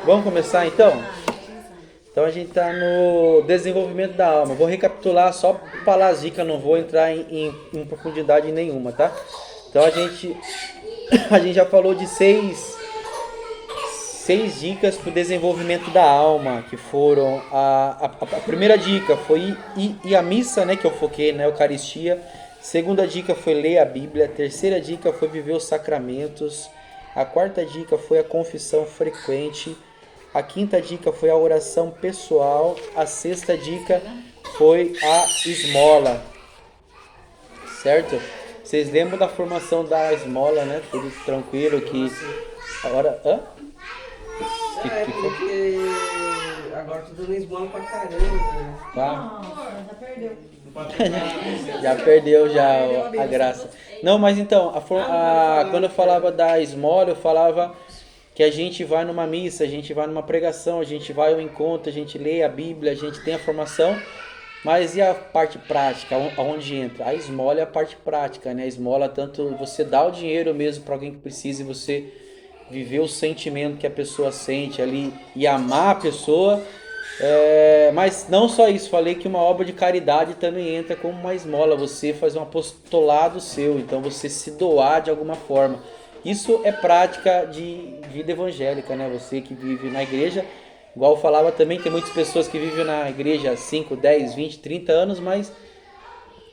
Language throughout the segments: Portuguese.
Vamos começar então? Então a gente está no desenvolvimento da alma. Vou recapitular só para falar as dicas, não vou entrar em profundidade nenhuma, tá? Então a gente já falou de seis dicas para o desenvolvimento da alma, que foram a primeira dica foi ir à missa, né, que eu foquei na Eucaristia. Segunda dica foi ler a Bíblia. Terceira dica foi viver os sacramentos. A quarta dica foi a confissão frequente. A quinta dica foi a oração pessoal. A sexta dica foi a esmola. Certo? Vocês lembram da formação da esmola, né? Tudo tranquilo que... Agora... Hã? Porque agora tô dando esmola pra caramba, né? Tá? Nossa, já perdeu. Já perdeu já a graça. Não, mas então, quando eu falava da esmola, eu falava que a gente vai numa missa, a gente vai numa pregação, a gente vai ao encontro, a gente lê a Bíblia, a gente tem a formação, mas e a parte prática, aonde entra? A esmola é a parte prática, né? A esmola, tanto você dá o dinheiro mesmo para alguém que precisa e você viver o sentimento que a pessoa sente ali e amar a pessoa. Mas não só isso, falei que uma obra de caridade também entra como uma esmola, você faz um apostolado seu, então você se doar de alguma forma. Isso é prática de vida evangélica, né? Você que vive na igreja, igual eu falava também, tem muitas pessoas que vivem na igreja há 5, 10, 20, 30 anos, mas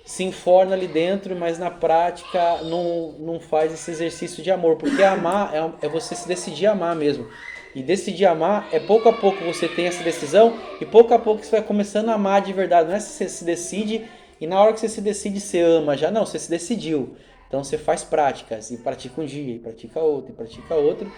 se enforna ali dentro, mas na prática não faz esse exercício de amor, porque amar é você se decidir a amar mesmo. E decidir amar é pouco a pouco você tem essa decisão e pouco a pouco você vai começando a amar de verdade. Não é que você se decide e na hora que você se decide você ama já. Não, você se decidiu. Então você faz práticas e pratica um dia, e pratica outro, e pratica outro.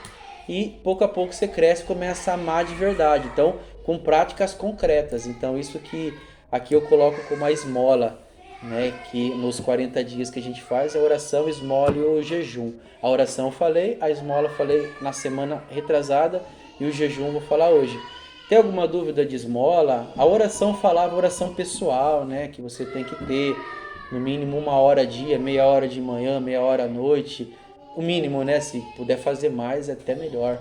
E pouco a pouco você cresce e começa a amar de verdade. Então com práticas concretas. Então isso que aqui eu coloco como a esmola, né, que nos 40 dias que a gente faz a oração, a esmola e o jejum. A oração eu falei, a esmola eu falei na semana retrasada e o jejum eu vou falar hoje. Tem alguma dúvida de esmola? A oração falava oração pessoal, né, que você tem que ter no mínimo 1 hora dia, meia hora de manhã, meia hora à noite. O mínimo, né, se puder fazer mais é até melhor.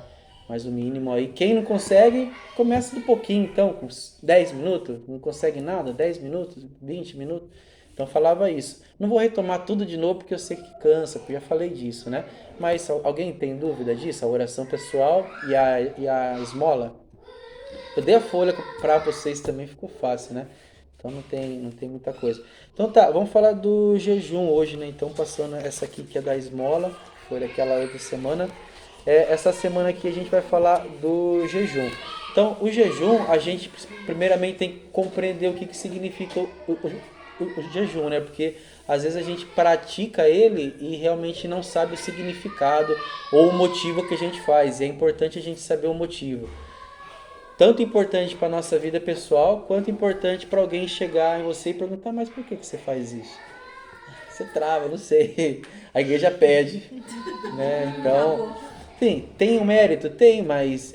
Mas o mínimo aí, quem não consegue, começa de pouquinho então, com 10 minutos, não consegue nada, 10 minutos, 20 minutos. Então falava isso. Não vou retomar tudo de novo porque eu sei que cansa, porque eu já falei disso, né? Mas alguém tem dúvida disso? A oração pessoal e a esmola? Eu dei a folha para vocês também, ficou fácil, né? Então não tem muita coisa. Então tá, vamos falar do jejum hoje, né? Então passando essa aqui que é da esmola, foi daquela outra semana. Essa semana aqui a gente vai falar do jejum. Então o jejum, a gente primeiramente tem que compreender o que significa o jejum, né? Porque às vezes a gente pratica ele e realmente não sabe o significado ou o motivo que a gente faz. E é importante a gente saber o motivo. Tanto importante para a nossa vida pessoal, quanto importante para alguém chegar em você e perguntar, mas por que você faz isso? Você trava, não sei. A igreja pede, né? Então, sim, tem um mérito? Tem, mas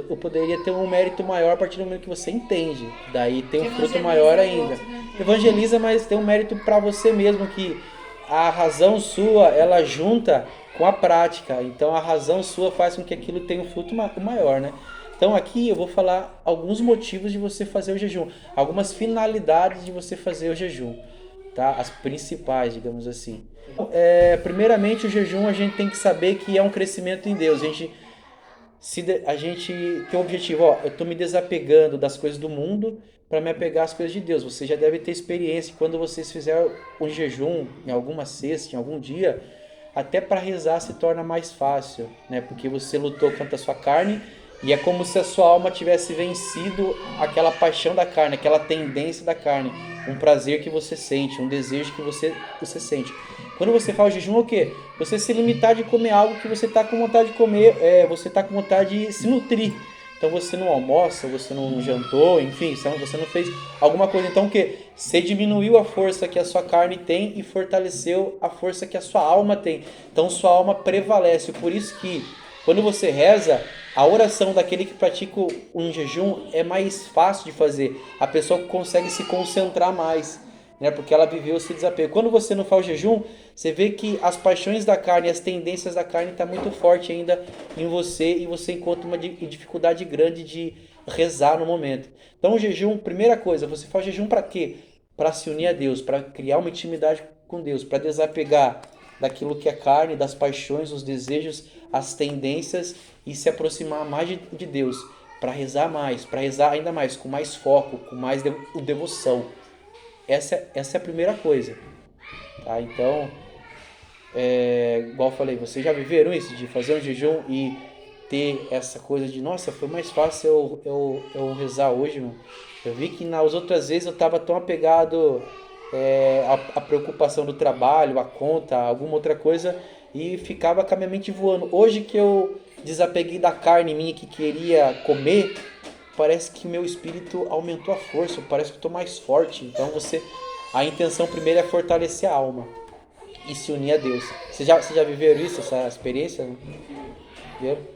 eu poderia ter um mérito maior a partir do momento que você entende. Daí tem um fruto maior ainda. Evangeliza, mas tem um mérito para você mesmo, que a razão sua, ela junta com a prática. Então a razão sua faz com que aquilo tenha um fruto maior, né? Então aqui eu vou falar alguns motivos de você fazer o jejum, algumas finalidades de você fazer o jejum, tá? As principais, digamos assim. Primeiramente, o jejum a gente tem que saber que é um crescimento em Deus. A gente tem um objetivo, eu estou me desapegando das coisas do mundo para me apegar às coisas de Deus. Você já deve ter experiência quando vocês fizerem um jejum em alguma sexta, em algum dia, até para rezar se torna mais fácil, né? Porque você lutou contra a sua carne e é como se a sua alma tivesse vencido aquela paixão da carne, aquela tendência da carne, um prazer que você sente, um desejo que você sente. Quando você faz o jejum, é o quê? Você se limitar de comer algo que você está com vontade de comer, você está com vontade de se nutrir. Então você não almoça, você não jantou, enfim, você não fez alguma coisa. Então o quê? Você diminuiu a força que a sua carne tem e fortaleceu a força que a sua alma tem. Então sua alma prevalece. Por isso que quando você reza, a oração daquele que pratica um jejum é mais fácil de fazer. A pessoa consegue se concentrar mais. né? Porque ela viveu esse desapego. Quando você não faz o jejum, você vê que as paixões da carne, as tendências da carne tá muito forte ainda em você e você encontra uma dificuldade grande de rezar no momento. Então o jejum, primeira coisa, você faz o jejum para quê? Para se unir a Deus, para criar uma intimidade com Deus, para desapegar daquilo que é carne, das paixões, os desejos, as tendências e se aproximar mais de Deus, para rezar mais, para rezar ainda mais, com mais foco, com mais devoção. Essa é a primeira coisa, tá? Então, igual eu falei, vocês já viveram isso, de fazer um jejum e ter essa coisa de, nossa, foi mais fácil eu rezar hoje, mano. Eu vi que nas outras vezes eu estava tão apegado à preocupação do trabalho, à conta, alguma outra coisa, e ficava com a minha mente voando. Hoje que eu desapeguei da carne minha que queria comer, parece que meu espírito aumentou a força, parece que eu estou mais forte. Então a intenção primeiro é fortalecer a alma e se unir a Deus. Vocês já viveram isso, essa experiência? Viram?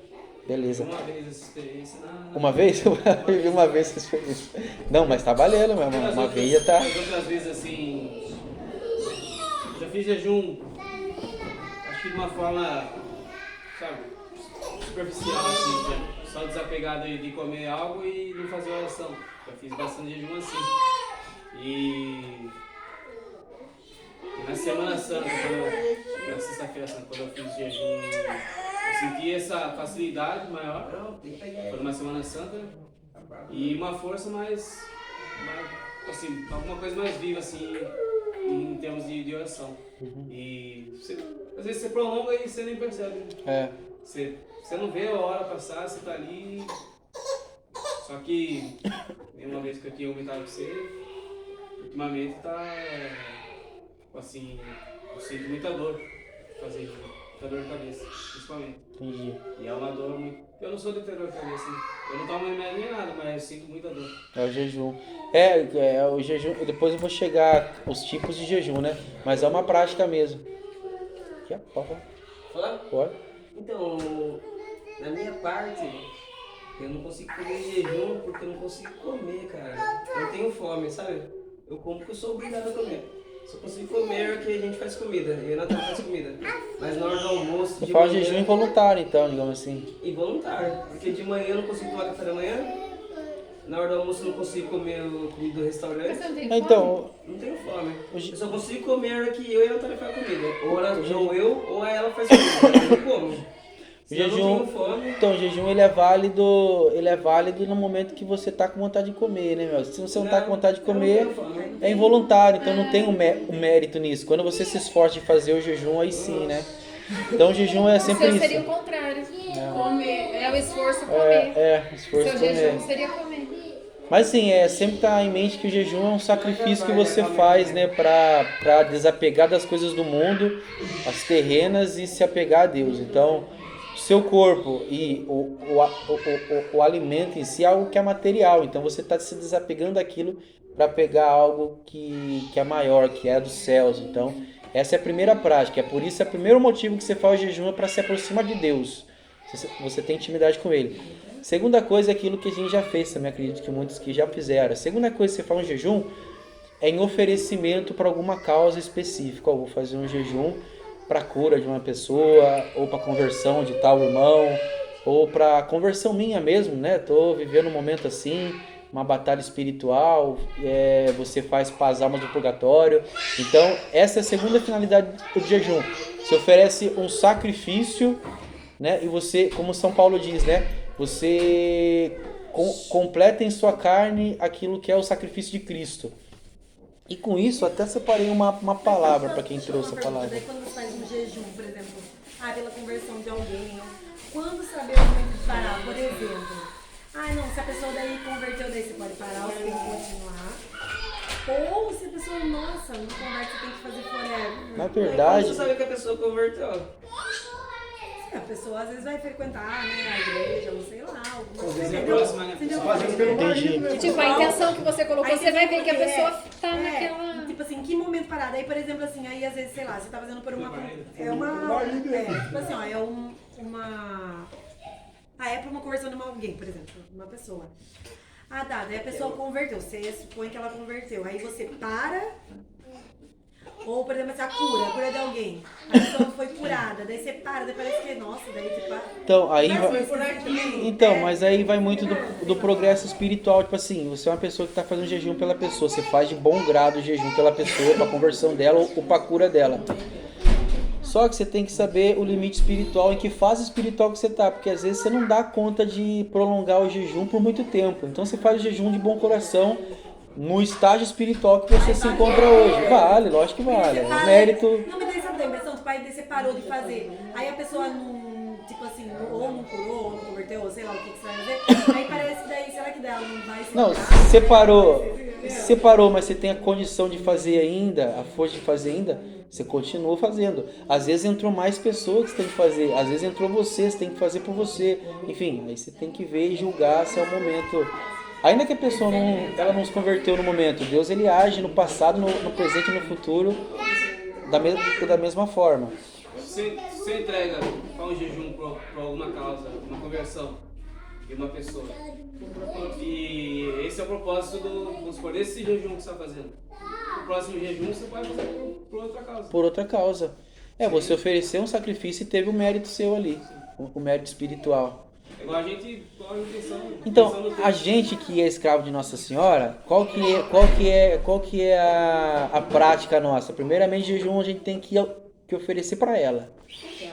Beleza. Uma vez essa experiência Uma vez? Eu vivi uma vez essa experiência. Não, mas tá valendo, meu irmão. Uma vez já tá. As outras vezes assim. Já fiz jejum. Acho que de uma forma. Sabe? Superficial, assim. Né? Só desapegar de comer algo e não fazer oração. Já fiz bastante jejum assim. E na Semana Santa, na Sexta-feira Santa, quando eu fiz jejum, eu senti essa facilidade maior. Foi numa Semana Santa e uma força mais assim, alguma coisa mais viva assim, em termos de oração. E às vezes você prolonga e você nem percebe. Você não vê a hora passar, você tá ali. Só que, uma vez que eu tinha comentado com você, ultimamente tá, assim, eu sinto muita dor fazer isso, muita dor de cabeça, principalmente. Entendi. E é uma dor muito... Eu não sou de ter dor de cabeça, né? Eu não tomo remédio nem nada, mas eu sinto muita dor. É o jejum. O jejum, depois eu vou chegar os tipos de jejum, né? Mas é uma prática mesmo. Aqui, ó, pode Falar? Pode. Então, na minha parte, eu não consigo comer em jejum porque eu não consigo comer, cara. Eu tenho fome, sabe? Eu como porque eu sou obrigado a comer. Só consigo comer que a gente faz comida. Eu e a Natália faz comida. Mas na hora do almoço, Você de faz manhã... jejum involuntário, então, digamos assim. Involuntário. Porque de manhã eu não consigo tomar café da manhã. Na hora do almoço eu não consigo comer o comida do restaurante. Você não tem fome? Então, Não tenho fome. O je- Eu só consigo comer que eu e a Natália faz comida. Ou eu ou ela faz comida. Eu não como. o Se eu não jejum, tenho fome... então, o jejum ele é válido no momento que você tá com vontade de comer, né, meu? Se você não tá com vontade de comer, eu não tenho fome. é involuntário, então não tem um mérito nisso. Quando você se esforça de fazer o jejum, aí sim, né? Então o jejum é O sempre seu seria o isso. contrário. Comer. É o esforço comer. Esforço Seu comer. jejum seria comer. Mas sim, sempre tá em mente que o jejum é um sacrifício que você faz, né, pra desapegar das coisas do mundo, as terrenas, e se apegar a Deus. Então, o seu corpo e o alimento em si é algo que é material. Então, você está se desapegando daquilo para pegar algo que é maior, que é dos céus. Então, essa é a primeira prática. É por isso, é o primeiro motivo que você faz o jejum é para se aproximar de Deus. Você tem intimidade com Ele. Segunda coisa é aquilo que a gente já fez, também acredito que muitos que já fizeram. A segunda coisa que você faz um jejum é em oferecimento para alguma causa específica. Vou fazer um jejum para a cura de uma pessoa, ou para a conversão de tal irmão, ou para a conversão minha mesmo, né? Estou vivendo um momento assim, uma batalha espiritual, você faz para as almas do purgatório. Então, essa é a segunda finalidade do jejum. Você oferece um sacrifício, né? E você, como São Paulo diz, né? Você completa em sua carne aquilo que é o sacrifício de Cristo. E com isso, até separei uma palavra para quem trouxe a palavra. Daí quando você faz um jejum, por exemplo, pela conversão de alguém, quando saber o momento de parar, por exemplo, não, se a pessoa daí converteu, daí você pode parar, você tem que continuar. Ou se a pessoa, nossa, não converte, você tem que fazer forever. Na verdade, Você sabe que a pessoa converteu. A pessoa às vezes vai frequentar, né, a igreja, ou sei lá, alguma coisa. vezes é Entendeu? próxima, né? Entendeu? Fazendo pelo marido, né? Tipo, a intenção que você colocou, Aí você vai ver que a porque pessoa tá naquela... Tipo assim, que momento parado? Aí, por exemplo, assim, aí às vezes, sei lá, você tá fazendo por uma... É uma... marido. tipo assim, ó, é uma... é pra uma conversão de alguém, por exemplo, uma pessoa. Ah, tá. Daí a pessoa converteu. Você supõe que ela converteu. Aí você para. Ou, por exemplo, a cura de alguém. A pessoa foi curada. Daí você para. Daí parece que, nossa, daí você para. Então, aí Mas vai... foi por aqui. Então, mas aí vai muito do progresso espiritual. Tipo assim, você é uma pessoa que está fazendo jejum pela pessoa. Você faz de bom grado o jejum pela pessoa, para a conversão dela ou para a cura dela. Só que você tem que saber o limite espiritual, em que fase espiritual que você está. Porque às vezes você não dá conta de prolongar o jejum por muito tempo. Então você faz o jejum de bom coração no estágio espiritual que você se encontra hoje. Vale, lógico que vale. É mérito. Não, mas daí sabe a impressão? Tipo, aí você parou de fazer. Aí a pessoa não, tipo assim, ou não curou, ou não converteu, ou sei lá o que você vai fazer. Aí parece que daí, será que dela não vai se Não, curar? separou, mas você tem a condição de fazer ainda, a força de fazer ainda, você continua fazendo. Às vezes entrou mais pessoas que você tem que fazer, às vezes entrou você tem que fazer por você. Enfim, aí você tem que ver e julgar se é o momento. Ainda que a pessoa não se converteu no momento, Deus ele age no passado, no presente e no futuro da mesma forma. Você entrega para um jejum para alguma causa, uma conversão de uma pessoa. E esse é o propósito vamos supor, desse jejum que você está fazendo. O próximo jejum você pode fazer por outra causa. Por outra causa. Você ofereceu um sacrifício e teve o mérito seu ali, o mérito espiritual. Igual a gente pode pensar. Então, a gente que é escravo de Nossa Senhora, qual que é a prática nossa? Primeiramente, jejum a gente tem que oferecer para ela.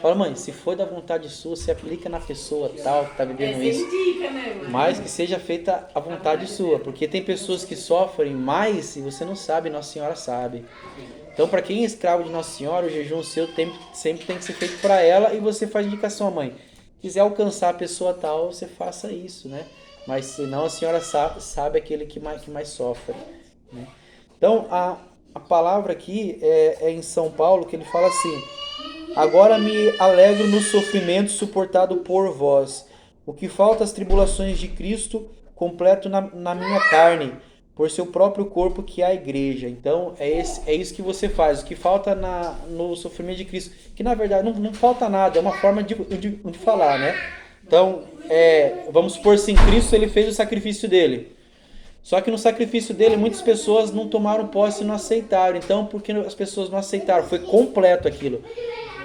Fala, mãe, se for da vontade sua, você aplica na pessoa tal que está vivendo isso. Indica, né, mãe? Mas que seja feita a vontade sua, porque tem pessoas que sofrem mais e você não sabe, Nossa Senhora sabe. Então, para quem é escravo de Nossa Senhora, o jejum seu sempre tem que ser feito para ela e você faz indicação à mãe. Quiser alcançar a pessoa tal, você faça isso, né? Mas senão a senhora sabe aquele que mais sofre, né? Então, a palavra aqui é em São Paulo, que ele fala assim: agora me alegro no sofrimento suportado por vós. O que falta às tribulações de Cristo, completo na minha carne, por seu próprio corpo, que é a igreja. Então, é isso que você faz. O que falta no sofrimento de Cristo, que na verdade não falta nada, é uma forma de falar, né? Então, vamos supor assim, Cristo ele fez o sacrifício dele. Só que no sacrifício dele, muitas pessoas não tomaram posse e não aceitaram. Então, porque as pessoas não aceitaram, foi completo aquilo.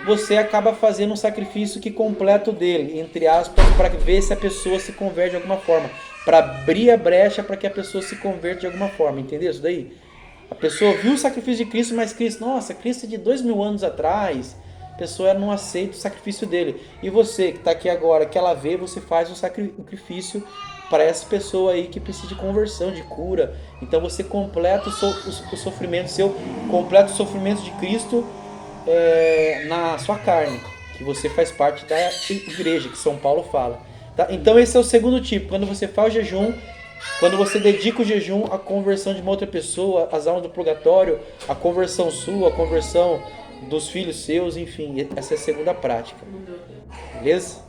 Você acaba fazendo um sacrifício que completa o dele, entre aspas, para ver se a pessoa se converte de alguma forma. Para abrir a brecha para que a pessoa se converta de alguma forma, entendeu isso daí? A pessoa viu o sacrifício de Cristo, mas Cristo é de 2000 anos atrás, a pessoa não aceita o sacrifício dele. E você que está aqui agora, que ela vê, você faz um sacrifício para essa pessoa aí que precisa de conversão, de cura. Então você completa o sofrimento seu, completa o sofrimento de Cristo na sua carne, que você faz parte da igreja, que São Paulo fala. Tá? Então esse é o segundo tipo, quando você faz o jejum, quando você dedica o jejum à conversão de uma outra pessoa, às almas do purgatório, a conversão sua, a conversão dos filhos seus, enfim, essa é a segunda prática. Beleza?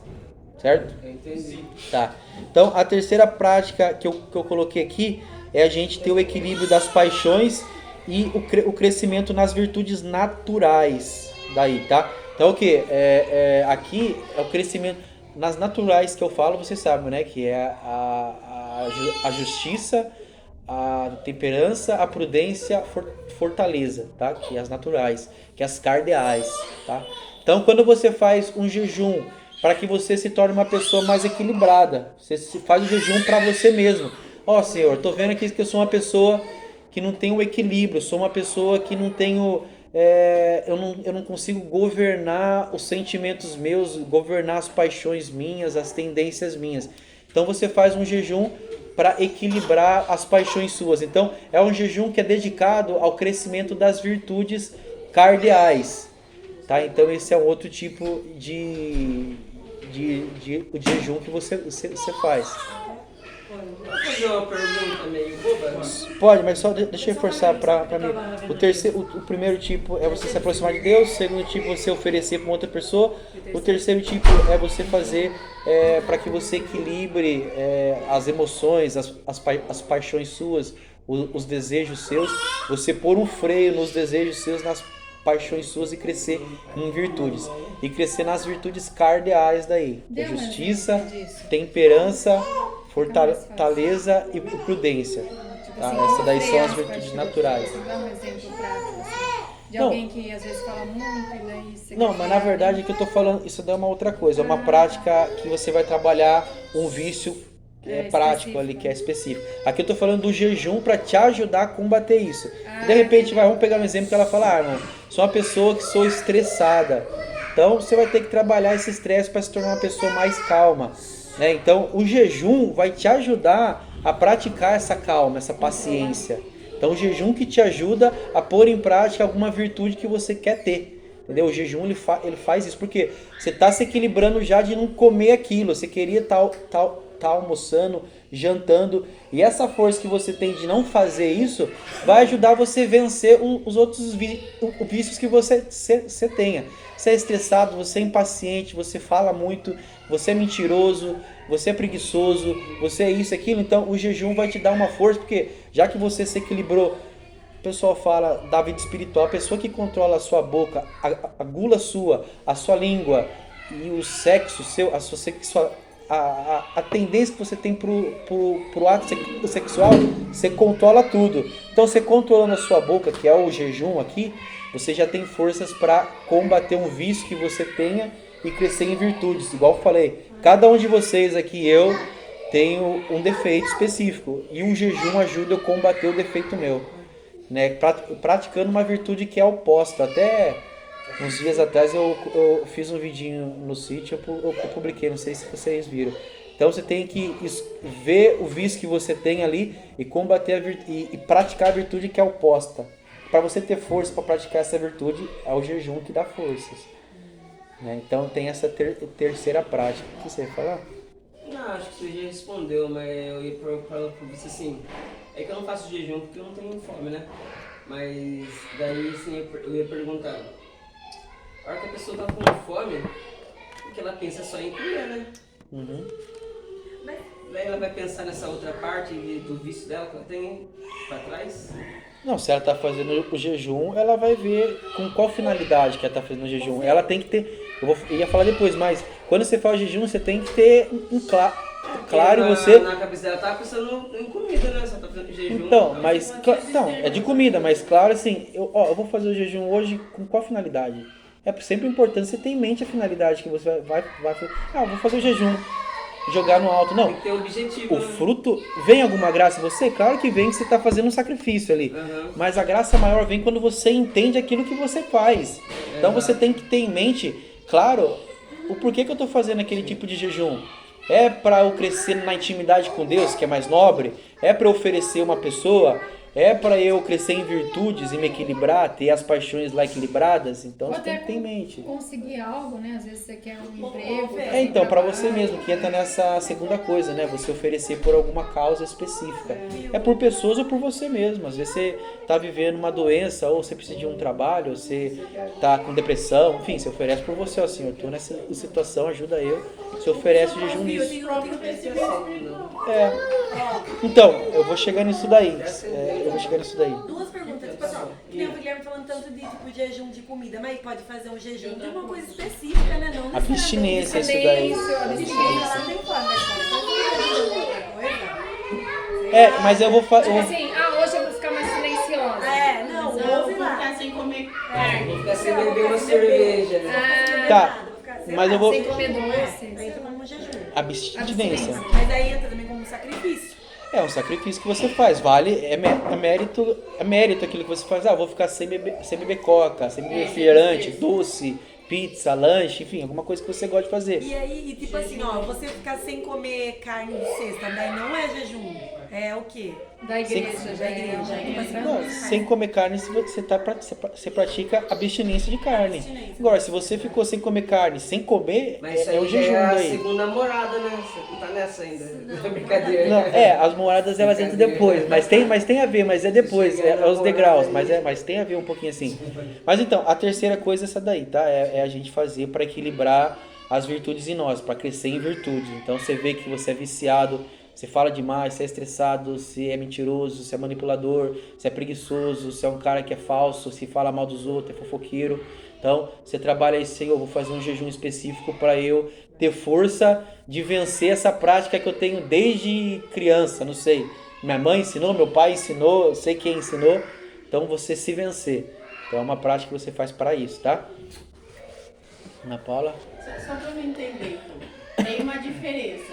Certo? Entendi. Tá. Então a terceira prática que eu coloquei aqui é a gente ter o equilíbrio das paixões e o crescimento nas virtudes naturais. Daí, tá? Então o que? Aqui é o crescimento nas naturais que eu falo, vocês sabem, né? Que é a justiça, a temperança, a prudência, fortaleza, tá? Que é as naturais, que é as cardeais, tá? Então, quando você faz um jejum para que você se torne uma pessoa mais equilibrada, você faz o jejum para você mesmo. Ó, Senhor, tô vendo aqui que eu sou uma pessoa que não tem o equilíbrio, sou uma pessoa que não tenho... eu não consigo governar os sentimentos meus, governar as paixões minhas, as tendências minhas. Então você faz um jejum para equilibrar as paixões suas. Então é um jejum que é dedicado ao crescimento das virtudes cardeais. Tá? Então esse é um outro tipo de jejum que você faz. Posso fazer uma pergunta meio boba? Pode, mas só deixa eu reforçar para mim. O primeiro tipo é você se aproximar de Deus. O segundo tipo é você oferecer para outra pessoa. O terceiro tipo é você fazer para que você equilibre as emoções, as paixões suas, os desejos seus. Você pôr um freio nos desejos seus, nas paixões suas e crescer em virtudes. E crescer nas virtudes cardeais daí. Que é justiça, temperança, fortaleza e prudência. Tá? Assim, Essa daí são as entre virtudes aspas, naturais. Você dá um exemplo prático, assim, de Não. alguém que às vezes fala muito e daí você Não, quer mas na chegar verdade o que eu tô falando, isso daí é uma outra coisa. É uma prática que você vai trabalhar um vício prático ali, que é específico. Aqui eu tô falando do jejum para te ajudar a combater isso. De repente, vamos pegar um exemplo que ela fala, irmão, sou uma pessoa que sou estressada. Então você vai ter que trabalhar esse estresse para se tornar uma pessoa mais calma. Né? Então o jejum vai te ajudar a praticar essa calma, essa paciência. Então o jejum que te ajuda a pôr em prática alguma virtude que você quer ter. Entendeu? O jejum ele faz isso porque você está se equilibrando já de não comer aquilo. Você queria estar almoçando, jantando. E essa força que você tem de não fazer isso vai ajudar você a vencer os outros vícios que você tenha. Você é estressado, você é impaciente, você fala muito, você é mentiroso, você é preguiçoso, você é isso, aquilo. Então o jejum vai te dar uma força, porque já que você se equilibrou, o pessoal fala da vida espiritual, a pessoa que controla a sua boca, a gula sua, a sua língua e o sexo seu, a sua sexual, a tendência que você tem pro ato sexual, você controla tudo. Então você controlando a sua boca, que é o jejum aqui, você já tem forças para combater um vício que você tenha e crescer em virtudes. Igual eu falei, cada um de vocês aqui, eu tenho um defeito específico e o jejum ajuda eu a combater o defeito meu, né? Praticando uma virtude que é oposta. Até uns dias atrás eu fiz um vidinho no sítio, eu publiquei, não sei se vocês viram. Então você tem que ver o vício que você tem ali e combater e praticar a virtude que é oposta. Para você ter força para praticar essa virtude, é o jejum que dá forças. Né? Então tem essa terceira prática. O que você ia falar? Não, acho que você já respondeu, mas eu ia falar pra você assim, é que eu não faço jejum porque eu não tenho fome, né? Mas daí assim, eu ia perguntar, a hora que a pessoa tá com fome, o que ela pensa só em comer, né? Uhum. Daí ela vai pensar nessa outra parte do vício dela que ela tem pra trás. Não, se ela está fazendo o jejum, ela vai ver com qual finalidade que ela está fazendo o jejum. Ela tem que ter, eu ia falar depois, mas quando você faz o jejum, você tem que ter claro você... Na cabeça dela tá pensando em comida, né? Você tá fazendo jejum. Então, mas, então, é de comida, mas claro assim, eu vou fazer o jejum hoje com qual finalidade? É sempre importante você ter em mente a finalidade que você vai fazer. Eu vou fazer o jejum. Jogar no alto, não. Tem que ter um objetivo. O fruto, vem alguma graça em você? Claro que vem, que você está fazendo um sacrifício ali. Uhum. Mas a graça maior vem quando você entende aquilo que você faz. Então você tem que ter em mente, claro, o porquê que eu estou fazendo aquele tipo de jejum. É para eu crescer na intimidade com Deus, que é mais nobre? É para eu oferecer uma pessoa? É para eu crescer em virtudes e me equilibrar, ter as paixões lá equilibradas? Então Ou você tem até que ter em mente. conseguir algo, né? Às vezes você quer um emprego. Então, para você mesmo, que entra nessa segunda coisa, né? Você oferecer por alguma causa específica. É por pessoas ou por você mesmo. Às vezes você tá vivendo uma doença, ou você precisa de um trabalho, ou você tá com depressão. Enfim, você oferece por você, ó, Senhor, eu tô nessa situação, ajuda eu. Você oferece o jejum nisso. Então, eu vou chegar nisso daí. Duas perguntas, pessoal. Que nem o Guilherme falando tanto de tipo jejum de comida, mas pode fazer um jejum de uma coisa específica, né? Não Abstinência, isso daí. Abstinência lá tem fome, mas pode fazer outra coisa. Mas eu vou fazer. Tipo assim, hoje eu vou ficar mais silenciosa. Não, Mas ouve lá. ficar sem comer carne. Vou ficar sem beber uma cerveja, né? Tá, mas eu vou. Sem comer doce. Entra como jejum. Abstinência. Mas aí entra também como sacrifício. É um sacrifício que você faz, vale, é mérito aquilo que você faz. Vou ficar sem beber coca, sem beber refrigerante, doce, pizza, lanche, enfim, alguma coisa que você gosta de fazer. E aí, tipo assim, você ficar sem comer carne de sexta, daí não é jejum, é o quê? Da igreja, Não, sem comer carne, você pratica abstinência de carne. Agora, se você ficou sem comer carne, sem comer, Mas é o jejum é a daí. segunda morada, né? Você não tá nessa ainda. Não é brincadeira. Não, as moradas elas entram depois, mas tem a ver, mas é depois, é os degraus, mas tem a ver um pouquinho assim. Mas então, a terceira coisa é essa daí, tá? É a gente fazer para equilibrar as virtudes em nós, para crescer em virtude. Então você vê que você é viciado, você fala demais, você é estressado, você é mentiroso, você é manipulador, você é preguiçoso, você é um cara que é falso, se fala mal dos outros, é fofoqueiro. Então, você trabalha aí, Senhor, vou fazer um jejum específico para eu ter força de vencer essa prática que eu tenho desde criança, não sei. Minha mãe ensinou, meu pai ensinou, eu sei quem ensinou. Então, você se vencer. Então, é uma prática que você faz para isso, tá? Ana Paula? Só para eu entender, então. Tem uma diferença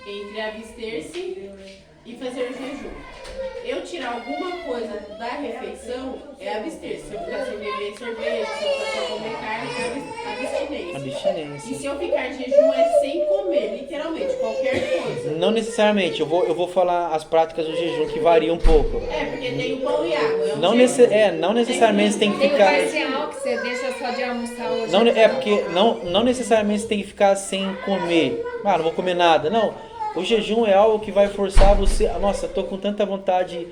entre abster-se e fazer jejum. Eu tirar alguma coisa da refeição é abster. Se eu ficar sem beber cerveja, se eu ficar sem comer carne, é abstinência. Abstinência. E se eu ficar em jejum é sem comer, literalmente, qualquer coisa. Não necessariamente, eu vou falar as práticas do jejum que variam um pouco. Porque tem o pão e água. Não necessariamente você tem que ficar. Tem o parcial que você deixa só de almoçar hoje. Porque não necessariamente você tem que ficar sem comer. Não vou comer nada. Não. O jejum é algo que vai forçar você. Nossa, tô com tanta vontade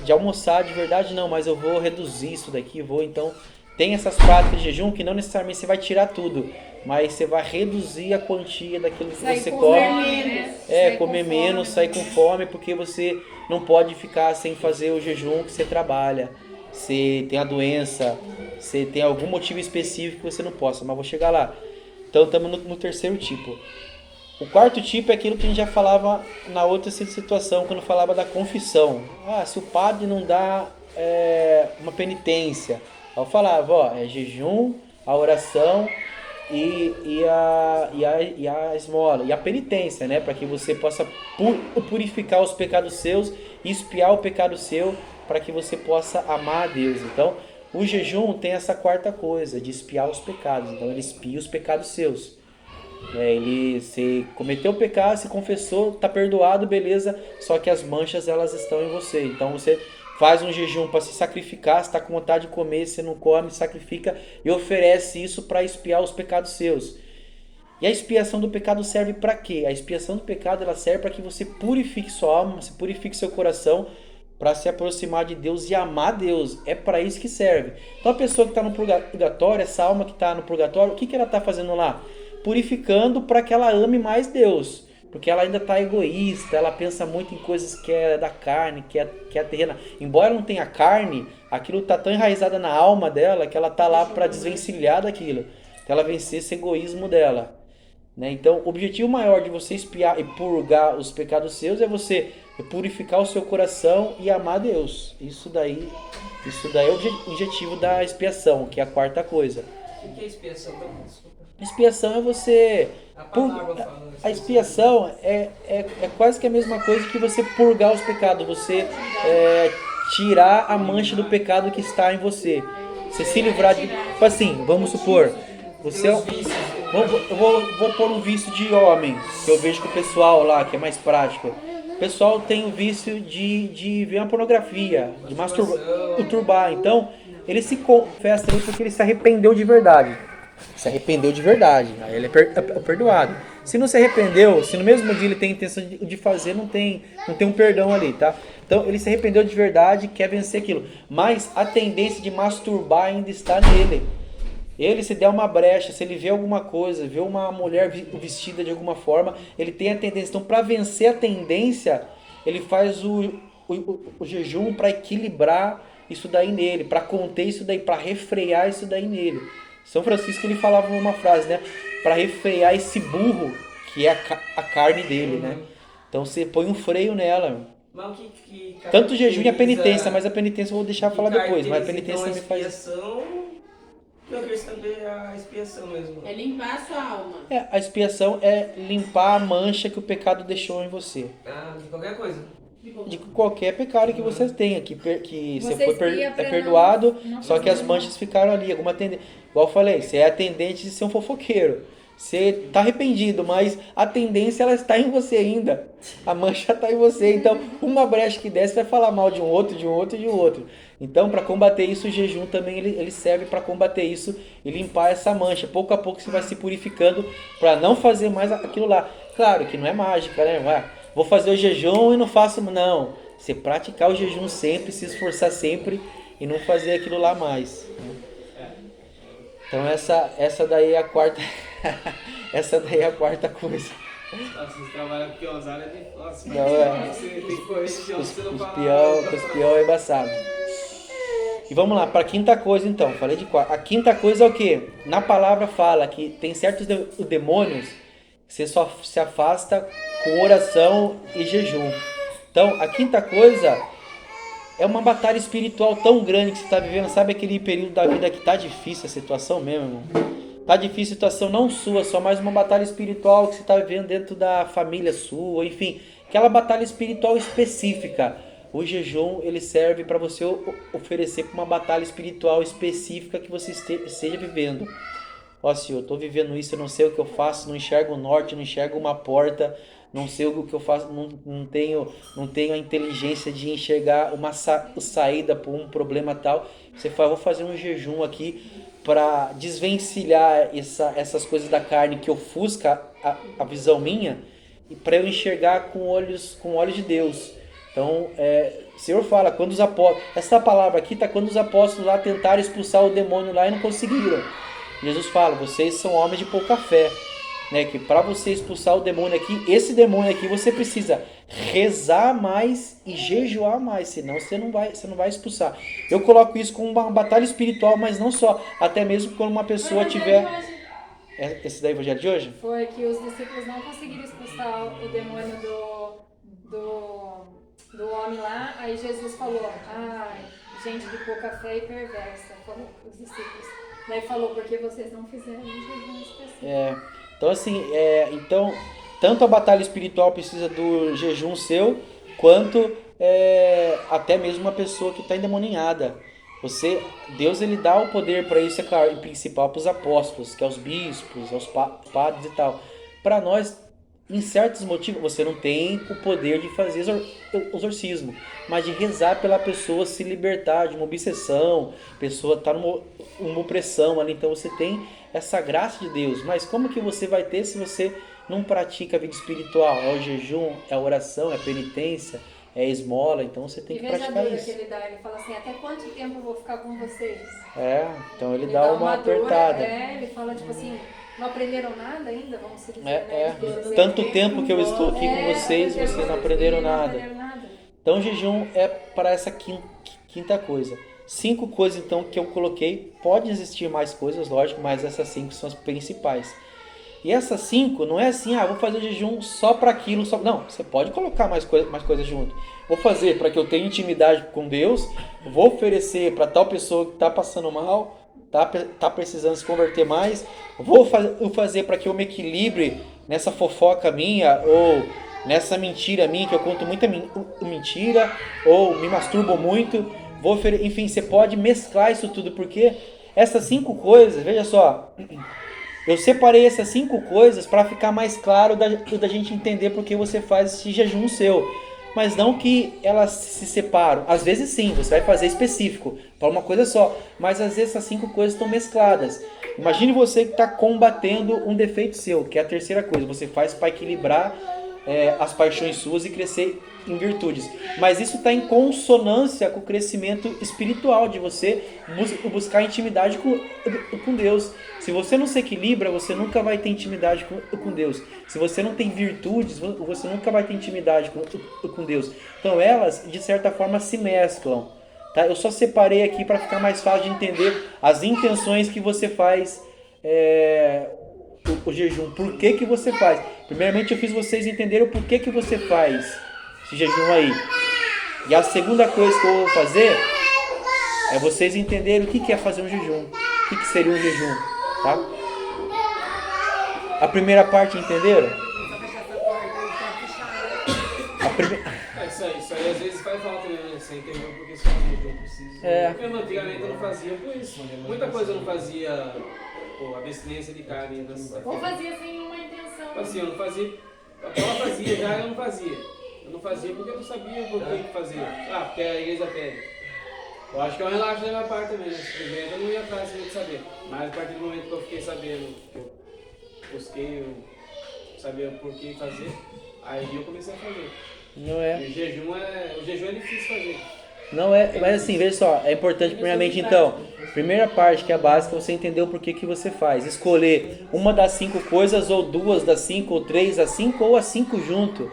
de almoçar de verdade, não, mas eu vou reduzir isso daqui, Então, tem essas práticas de jejum que não necessariamente você vai tirar tudo, mas você vai reduzir a quantia daquilo que você come. Comer menos, sair com fome, porque você não pode ficar sem fazer o jejum que você trabalha. Você tem a doença, você tem algum motivo específico que você não possa, mas vou chegar lá. Então, estamos no terceiro tipo. O quarto tipo é aquilo que a gente já falava na outra situação, quando falava da confissão. Se o padre não dá uma penitência. Eu falava, é jejum, a oração e a esmola. E a penitência, né? Para que você possa purificar os pecados seus e expiar o pecado seu, para que você possa amar a Deus. Então, o jejum tem essa quarta coisa, de expiar os pecados. Então, ele expia os pecados seus. Se cometeu o pecado, se confessou, está perdoado, beleza, só que as manchas elas estão em você. Então você faz um jejum para se sacrificar, se está com vontade de comer, você não come, sacrifica e oferece isso para expiar os pecados seus. E a expiação do pecado serve para quê? A expiação do pecado ela serve para que você purifique sua alma, você purifique seu coração, para se aproximar de Deus e amar Deus. É para isso que serve. Então a pessoa que está no purgatório, essa alma que está no purgatório, o que ela está fazendo lá? Purificando para que ela ame mais Deus, porque ela ainda está egoísta, ela pensa muito em coisas que é da carne, que é terrena. Embora ela não tenha carne, aquilo está tão enraizado na alma dela que ela está lá para desvencilhar daquilo, para ela vencer esse egoísmo dela. Então, o objetivo maior de você expiar e purgar os pecados seus é você purificar o seu coração e amar Deus. Isso daí é o objetivo da expiação, que é a quarta coisa. O que é expiação? Desculpa. Expiação é você... A expiação é quase que a mesma coisa que você purgar os pecados. Você tirar a mancha do pecado que está em você. Você se livrar de... Tipo assim, vamos supor... Eu vou pôr um vício de homem, que eu vejo que o pessoal lá, que é mais prático. O pessoal tem o vício de ver uma pornografia, de masturbar. Então, ele se confessa ali porque ele se arrependeu de verdade. Aí ele é perdoado. Se não se arrependeu, se no mesmo dia ele tem a intenção de fazer, não tem um perdão ali, tá? Então ele se arrependeu de verdade, quer vencer aquilo. Mas a tendência de masturbar ainda está nele. Ele, se der uma brecha, se ele vê alguma coisa, vê uma mulher vestida de alguma forma, ele tem a tendência. Então, para vencer a tendência, ele faz o jejum para equilibrar isso daí nele, para conter isso daí, para refrear isso daí nele. São Francisco ele falava uma frase, né? Para refrear esse burro que é a carne dele, né? Então você põe um freio nela. Mas Tanto o jejum e a penitência, mas a penitência eu vou deixar falar depois. Mas a penitência também faz. Eu queria saber a expiação mesmo. É limpar a sua alma. A expiação é limpar a mancha que o pecado deixou em você. De qualquer coisa. De qualquer pecado que você tenha, que você foi perdoado, só que as manchas ficaram ali. Alguma tendência. Igual eu falei, você é a tendente de ser um fofoqueiro. Você está arrependido, mas a tendência ela está em você ainda. A mancha está em você. Então, uma brecha que desce vai falar mal de um outro, de um outro e de um outro. Então, para combater isso, o jejum também ele serve para combater isso e limpar essa mancha. Pouco a pouco você vai se purificando para não fazer mais aquilo lá. Claro que não é mágica, né? Vou fazer o jejum e não faço... Não. Você praticar o jejum sempre, se esforçar sempre e não fazer aquilo lá mais. Então, essa daí é a quarta... Essa daí é a quarta coisa. Nossa, vocês trabalham com pionzada de... Nossa, não, você tem que correr de pião, você não fala... Com os pião é embaçado. E vamos lá, para a quinta coisa então, falei de quatro. A quinta coisa é o quê? Na palavra fala que tem certos demônios que você só se afasta com oração e jejum. Então, a quinta coisa é uma batalha espiritual tão grande que você está vivendo. Sabe aquele período da vida que tá difícil a situação mesmo, irmão? Tá difícil a situação não sua, só mais uma batalha espiritual que você está vivendo dentro da família sua, enfim. Aquela batalha espiritual específica. O jejum, ele serve para você oferecer para uma batalha espiritual específica que você esteja vivendo. Ó Senhor, eu estou vivendo isso, eu não sei o que eu faço, não enxergo o norte, não enxergo uma porta, não sei o que eu faço, não tenho a inteligência de enxergar uma saída para um problema tal. Você fala, vou fazer um jejum aqui para desvencilhar essas coisas da carne que ofusca a visão minha e para eu enxergar com olhos de Deus. Então, o Senhor fala, quando os apóstolos, essa palavra aqui está quando os apóstolos lá tentaram expulsar o demônio lá e não conseguiram. Jesus fala, vocês são homens de pouca fé, né? Que para você expulsar o demônio aqui, esse demônio aqui, você precisa rezar mais e jejuar mais, senão você não vai expulsar. Eu coloco isso como uma batalha espiritual, mas não só, até mesmo quando uma pessoa tiver... Esse daí é o evangelho de hoje? Foi que os discípulos não conseguiram expulsar o demônio do homem lá, aí Jesus falou, gente de pouca fé e perversa, falou os discípulos. Daí falou, porque vocês não fizeram jejum específico. Então assim, tanto a batalha espiritual precisa do jejum seu, quanto até mesmo uma pessoa que está endemoninhada. Deus ele dá o poder para isso, é claro, em principal para os apóstolos, que é os bispos, aos padres e tal. Para nós, em certos motivos, você não tem o poder de fazer exorcismo, mas de rezar pela pessoa se libertar de uma obsessão, a pessoa está numa opressão ali, então você tem essa graça de Deus. Mas como que você vai ter se você não pratica a vida espiritual? É o jejum, é a oração, é a penitência, é a esmola, então você tem que praticar isso. Que ele dá, ele fala assim, até quanto tempo eu vou ficar com vocês? Então ele dá uma apertada. Ele fala tipo assim, não aprenderam nada ainda, vamos se dizer. Tanto tempo que eu estou aqui com vocês não aprenderam nada. Então o jejum é para essa quinta coisa. 5 coisas então que eu coloquei, pode existir mais coisas, lógico, mas essas 5 são as principais. E essas 5 não é assim, vou fazer jejum só para aquilo, não, você pode colocar mais coisas junto. Vou fazer para que eu tenha intimidade com Deus, vou oferecer para tal pessoa que está passando mal, tá precisando se converter mais, vou fazer para que eu me equilibre nessa fofoca minha, ou nessa mentira minha, que eu conto muita mentira, ou me masturbo muito, enfim, você pode mesclar isso tudo, porque essas 5 coisas, veja só, eu separei essas 5 coisas para ficar mais claro da gente entender porque você faz esse jejum seu. Mas não que elas se separam. Às vezes sim, você vai fazer específico para uma coisa só. Mas às vezes essas 5 coisas estão mescladas. Imagine você que está combatendo um defeito seu, que é a terceira coisa. Você faz para equilibrar as paixões suas e crescer em virtudes. Mas isso está em consonância com o crescimento espiritual de você buscar intimidade com Deus. Se você não se equilibra, você nunca vai ter intimidade com Deus. Se você não tem virtudes, você nunca vai ter intimidade com Deus. Então elas, de certa forma, se mesclam. Tá? Eu só separei aqui para ficar mais fácil de entender as intenções que você faz o jejum. Por que você faz? Primeiramente eu fiz vocês entenderem o porquê que você faz esse jejum aí. E a segunda coisa que eu vou fazer é vocês entenderem o que é fazer um jejum. O que seria um jejum, tá? A primeira parte, entenderam? Isso aí às vezes faz falta, né? Você entendeu porque você faz jejum, precisa. Eu antigamente eu não fazia por isso. Muita coisa eu não fazia, abstinência de carne. Ou fazia sem uma intenção. Assim, eu não fazia. Ela fazia já, eu não fazia. Eu não fazia porque eu não sabia por que fazer. Porque a igreja pede. Eu acho que é um relaxo da minha parte também, né? Simplesmente eu não ia atrás de saber. Mas a partir do momento que eu fiquei sabendo, que eu busquei, eu sabia por que fazer, aí eu comecei a fazer. Não é. E o jejum é difícil fazer. Não é, mas assim, veja só, é importante primeiramente então, primeira parte que é a básica, você entender o porquê que você faz. Escolher uma das 5 coisas, ou 2 das 5, ou 3 das 5, ou as 5 junto.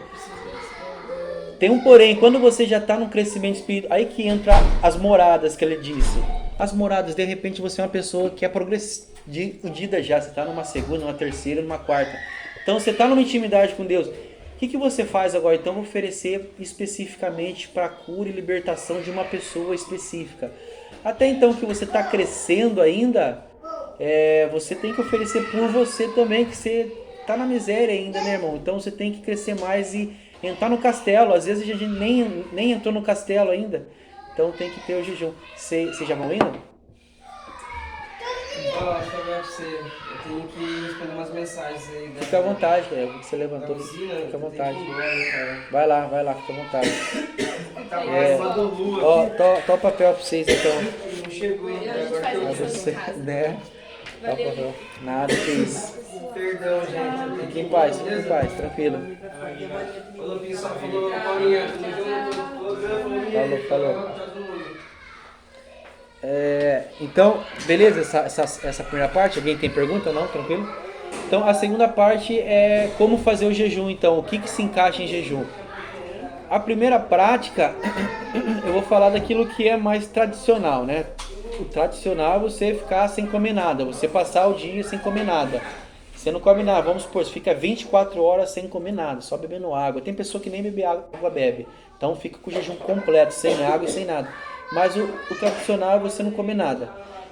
tem um porém, quando você já está no crescimento espiritual, aí que entra as moradas que ele disse. As moradas, de repente você é uma pessoa que é progredida já, você está numa segunda, numa terceira, numa quarta. Então você está numa intimidade com Deus. O que você faz agora? Então oferecer especificamente para a cura e libertação de uma pessoa específica. Até então que você está crescendo ainda, você tem que oferecer por você também, que você está na miséria ainda, né, irmão? Então você tem que crescer mais e entrar no castelo. Às vezes a gente nem entrou no castelo ainda. Então tem que ter o jejum. Vocês já vão indo? Acho que eu pra você. Eu tenho que responder umas mensagens aí. Fica à vontade, você levantou. Da usina, Fica à vontade. eu tenho que ir embora, cara. Vai lá, fica à vontade. Tá mais lá do Lua Ó, aqui. tó o papel pra vocês então. Não chegou ainda, A gente agora faz que eu isso. Você, né? Tó o papel. Nada, que isso. Perdão, gente. Fique em paz, tranquilo. O Lupinho só falou, Paulinha, tamo junto. Falou. Então, beleza essa primeira parte? Alguém tem pergunta? Não? Tranquilo? Então, a segunda parte é como fazer o jejum. Então, o que se encaixa em jejum? A primeira prática, eu vou falar daquilo que é mais tradicional, né? O tradicional é você ficar sem comer nada, você passar o dia sem comer nada. Você não come nada, vamos supor, você fica 24 horas sem comer nada, só bebendo água. Tem pessoa que nem bebe água, bebe. Então fica com o jejum completo, sem água e sem nada. Mas o tradicional é você não comer nada.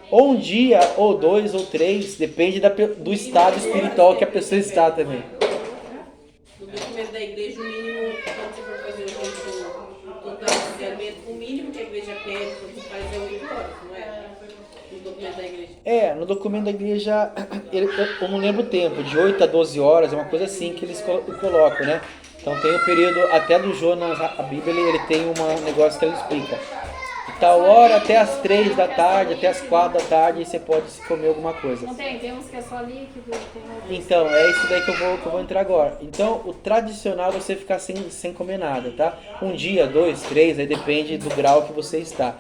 Ou um dia, ou 2, ou 3, depende do estado espiritual que a pessoa está também. No documento da igreja, o mínimo, quando você for fazer o jejum total de alimento, o mínimo que a igreja pede quando você faz é 8 horas, não é? No documento da igreja. No documento da igreja, eu não lembro o tempo, de 8 a 12 horas, é uma coisa assim que eles colocam, né? Então tem o período, até do Jonas, a Bíblia, ele tem um negócio que ele explica. De tal hora até as 3 da tarde, até as 4 da tarde, você pode comer alguma coisa. Não tem uns que é só líquido, tem outros. Então, é isso daí que eu vou entrar agora. Então, o tradicional é você ficar sem comer nada, tá? Um dia, 2, 3, aí depende do grau que você está.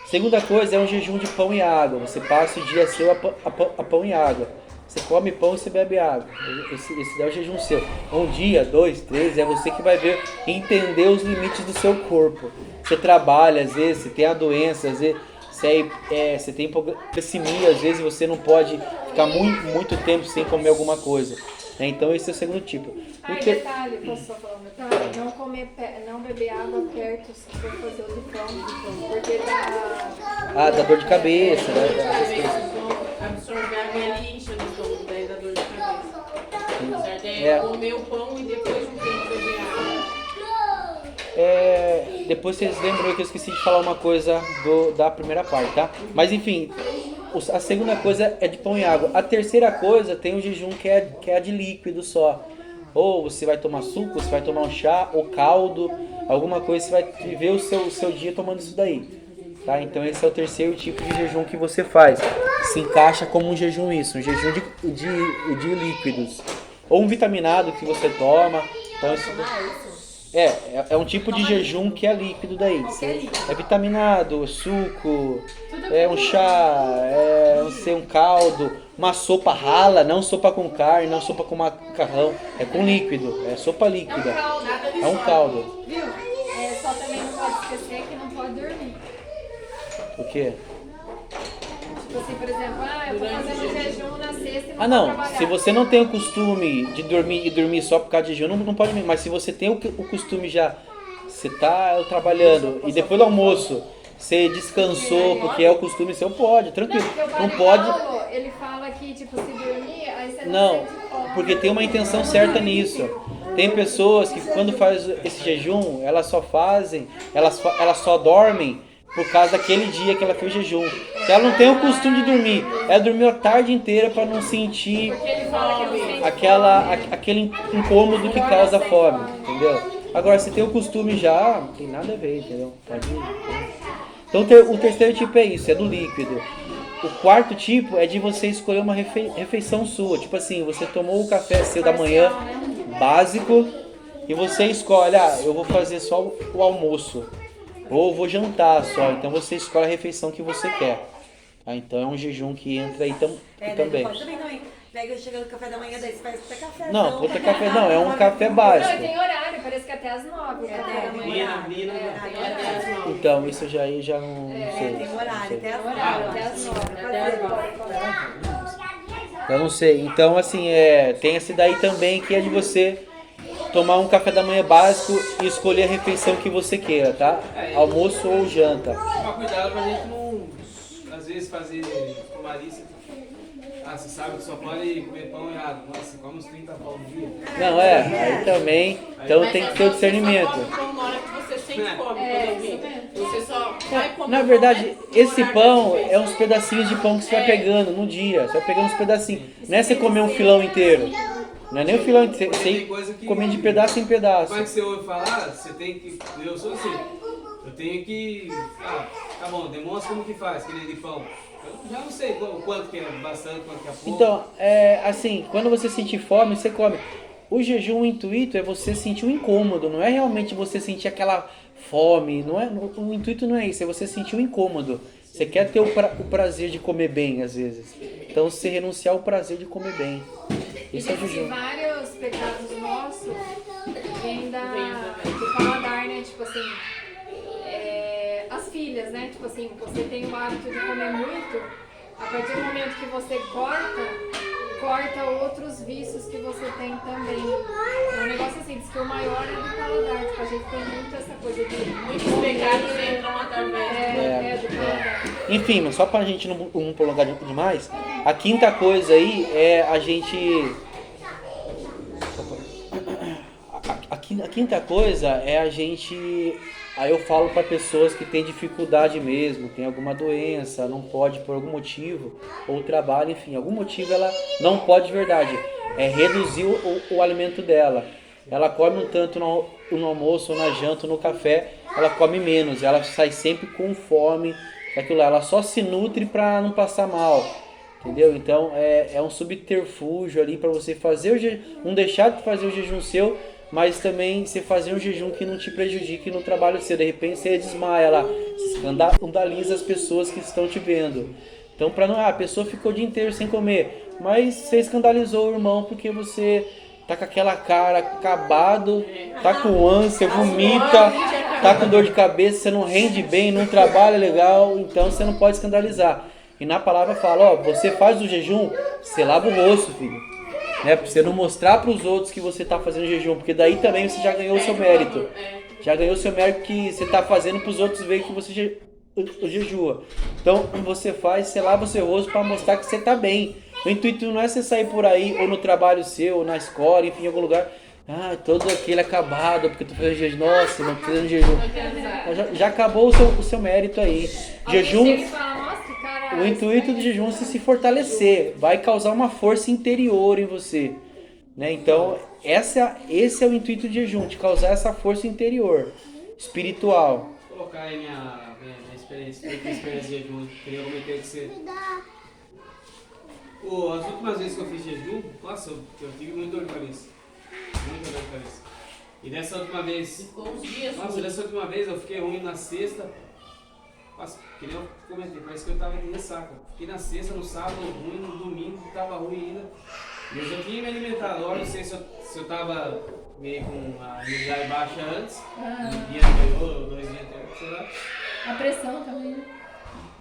Segunda coisa é um jejum de pão e água. Você passa o dia seu a pão e água. Você come pão e você bebe água. Esse é o jejum seu. Um dia, 2, 3, é você que vai ver e entender os limites do seu corpo. Você trabalha, às vezes, você tem a doença, às vezes você tem hipoglicemia, às vezes você não pode ficar muito tempo sem comer alguma coisa. Né? Então esse é o segundo tipo. Detalhe, posso só falar um detalhe? Não beber água perto se for fazer o litrão, porque dá... Dá dor de cabeça, né? Absorver a água ali, enche o estômago, daí dá dor de cabeça. Certo? É comer o pão e depois um tempo beber água. Depois vocês lembram que eu esqueci de falar uma coisa da primeira parte, tá? Mas enfim, a segunda coisa é de pão e água. A terceira coisa tem um jejum que é de líquido só. Ou você vai tomar suco, você vai tomar um chá, ou caldo, alguma coisa, você vai viver o seu dia tomando isso daí. Tá? Então esse é o terceiro tipo de jejum que você faz. Se encaixa como um jejum isso, um jejum de líquidos. Ou um vitaminado que você toma. Então, é um tipo de jejum que é líquido daí. É vitaminado, suco, é um chá, um caldo, uma sopa rala, não sopa com carne, não sopa com macarrão, é com líquido, é sopa líquida. É um caldo. Viu? Só também não pode esquecer que não pode dormir. O quê? Tipo assim, por exemplo, eu tô fazendo jejum na sexta e não Não, vou trabalhar. se você não tem o costume de dormir só por causa de jejum, não pode dormir. Mas se você tem o costume já, você tá trabalhando e depois do almoço você descansou porque é o costume seu, pode, tranquilo. Não pode. Paulo, ele fala que, tipo, se dormir, aí você Não, sente fome. porque tem uma intenção certa nisso. Tem pessoas que quando faz esse jejum, elas só dormem por causa daquele dia que ela fez jejum. Se ela não tem o costume de dormir, ela dormiu a tarde inteira para não sentir Porque ele fala que não sente aquele incômodo que causa fome, entendeu? Agora, se tem o costume já, não tem nada a ver, entendeu? Pode ir. Então o terceiro tipo é isso, é do líquido. O quarto tipo é de você escolher uma refeição sua. Tipo assim, você tomou o café seu da manhã, básico, e você escolhe, eu vou fazer só o almoço. Ou vou jantar só, então você escolhe a refeição que você quer. Então é um jejum que entra aí também. Pode também. Pega, chega no café da manhã, daí você faz puta café. Não, puta café não, é um café Não, e básico. tem horário, parece que até até as 9, É, café da tem manhã. Menina, tem Até horário. as 9. Então, isso já aí já não sei. Tem não horário, sei. até as Tem horário, até as 9. Até as 9. Eu não sei. Então, assim, tem esse daí também que é de você tomar um café da manhã básico e escolher a refeição que você queira, tá? Almoço ou janta. Tomar cuidado pra gente não, às vezes, fazer uma lista. Ah, você sabe que só pode comer pão errado. Nossa, você come uns 30 pão no dia. Não, aí também. Então Mas tem é que ter o só- você discernimento. só come pão na hora que você sente fome, É, todo isso dia. mesmo. Você só vai comer Na pão, verdade, né, no esse horário pão da é uns refeição. pedacinhos de pão que você vai pegando no dia. Você vai pegando uns pedacinhos. Não é você comer um filão inteiro. Não é nem o filão inteiro. Porque tem Você coisa que- comer de pedaço em pedaço. Mas que você ouve falar, você tem que. Eu sou assim. Eu tenho que. Ah, tá bom, demonstra como que faz, que nem de pão. Eu já não sei quanto que é bastante, quanto que é pouco. Então, assim, quando você sentir fome, você come. O jejum, o intuito é você sentir um incômodo, não é realmente você sentir aquela fome, não é, o intuito não é isso, é você sentir um incômodo. Você quer ter o prazer de comer bem, às vezes. Então, você renunciar ao prazer de comer bem. Isso é Existem jejum. vários pecados nossos vêm do paladar, né? Tipo assim, as filhas, né? Tipo assim, você tem o hábito de comer muito, a partir do momento que você corta outros vícios que você tem também. É um negócio assim, diz que o maior é do paladar. Tipo, a gente tem muito essa coisa de... Muitos pecados entram através do paladar. Enfim, mas só pra gente não prolongar demais, a quinta coisa aí é a gente... A quinta coisa é a gente... Aí eu falo para pessoas que têm dificuldade mesmo, tem alguma doença, não pode por algum motivo, ou trabalho, enfim, algum motivo ela não pode de verdade. É reduzir o alimento dela. Ela come um tanto no almoço, ou na janta, ou no café, ela come menos, ela sai sempre com fome, aquilo lá, ela só se nutre para não passar mal. Entendeu? Então é um subterfúgio ali para você fazer o jejum, não deixar de fazer o jejum seu, mas também você fazer um jejum que não te prejudique no trabalho seu. De repente você desmaia lá, você escandaliza as pessoas que estão te vendo. Então para não, a pessoa ficou o dia inteiro sem comer, mas você escandalizou o irmão porque você tá com aquela cara acabado, tá com ânsia, vomita, tá com dor de cabeça, você não rende bem, não trabalha legal, então você não pode escandalizar. E na palavra fala, ó, você faz o jejum, você lava o rosto, filho. Né? Pra você não mostrar para os outros que você está fazendo jejum, porque daí também você já ganhou o seu mérito. Já ganhou o seu mérito que você está fazendo para os outros verem que você jejua. Então você faz, você lava o seu rosto para mostrar que você está bem. O intuito não é você sair por aí, ou no trabalho seu, ou na escola, enfim, em algum lugar. Ah, todo aquele acabado, porque tu fez jejum. Nossa, não tô fazendo jejum. Já acabou o seu mérito aí. Jejum. O intuito do jejum é você se fortalecer, vai causar uma força interior em você, né? Então, esse é o intuito do jejum, de causar essa força interior, espiritual. Vou colocar aí minha experiência de jejum, queria comentar que você... As últimas vezes que eu fiz jejum, nossa, eu tive muita dor de cabeça. Muita dor de cabeça. E dessa última vez... Ficou uns dias. Nossa, dessa última vez eu fiquei ruim na sexta. Nossa, que nem eu comentei, parece que eu tava de ressaca. Fiquei na sexta, no sábado ruim, no domingo tava ruim ainda. E eu já tinha me alimentado, agora não sei se eu tava meio com a imunidade baixa antes, um dia anterior, 2 dias anterior, sei lá. A pressão também, né?